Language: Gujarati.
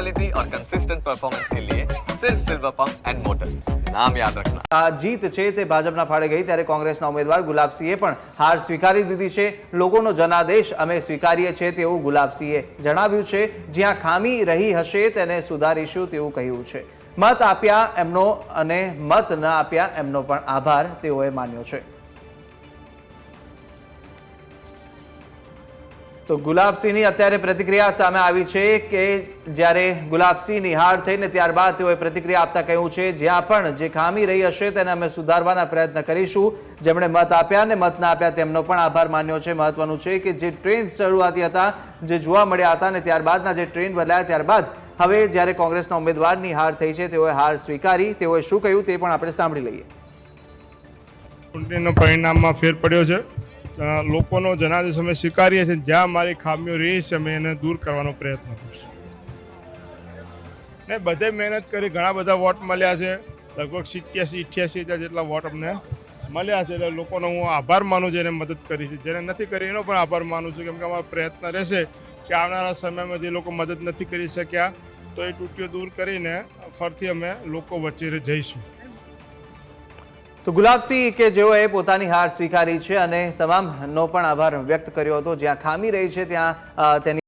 क्वालिटी और कंसिस्टेंट परफॉर्मेंस के लिए सिर्फ सिल्वर पंप्स एंड मोटर्स, नाम याद रखना। આ જીત છે તે ભાજપના ફાળે ગઈ ત્યારે કોંગ્રેસના ઉમેદવાર ગુલાબસિંહે પણ હાર સ્વીકારી દીધી છે। લોકોનો જનાદેશ અમે સ્વીકારીએ છીએ તેવું ગુલાબસિંહે જણાવ્યું છે। જ્યાં ખામી રહી હશે તેને સુધારીશું તેવું કહ્યું છે। મત આપ્યા એમનો અને મત ન આપ્યા એમનો પણ આભાર તેઓએ માન્યો છે। તો ગુલાબસિંહની અત્યારે પ્રતિક્રિયા સામે આવી છે કે જ્યારે ગુલાબસિંહની હાર થઈને ત્યારબાદ તેઓએ પ્રતિક્રિયા આપતા કહ્યું છે જ્યાં પણ જે ખામી રહી હશે તેને અમે સુધારવાના પ્રયત્ન કરીશું। જેમણે મત આપ્યા અને મત ના આપ્યા તેમનો પણ આભાર માન્યો છે। મહત્વનું છે કે જે ટ્રેન્ડ શરૂઆતી હતા જે જોવા મળ્યા હતા અને ત્યારબાદના જે ટ્રેન્ડ બદલાયા ત્યારબાદ હવે જ્યારે કોંગ્રેસના ઉમેદવારની હાર થઈ છે તેઓએ હાર સ્વીકારી। તેઓએ શું કહ્યું તે પણ આપણે સાંભળી લઈએ। ચૂંટણીના પરિણામમાં ફેર પડ્યો છે। લોકોનો જનાદેશ અમે સ્વીકારીએ છીએ। જ્યાં મારી ખામીઓ રહી છે અમે એને દૂર કરવાનો પ્રયત્ન કરીશું। ને બધે મહેનત કરી ઘણા બધા વોટ મળ્યા છે। લગભગ 87-88 જેટલા વોટ અમને મળ્યા છે। એટલે લોકોનો હું આભાર માનું છું જેને મદદ કરી છે। જેને નથી કરી એનો પણ આભાર માનું છું, કેમ કે અમારો પ્રયત્ન રહેશે કે આવનારા સમયમાં જે લોકો મદદ નથી કરી શક્યા તો એ તૂટીઓ દૂર કરીને ફરીથી અમે લોકો વચ્ચે જઈશું। તો ગુલાબસિંહ કે જેઓએ પોતાની હાર સ્વીકારી છે અને તમામનો પણ આભાર વ્યક્ત કર્યો હતો। જ્યાં ખામી રહી છે ત્યાં તેની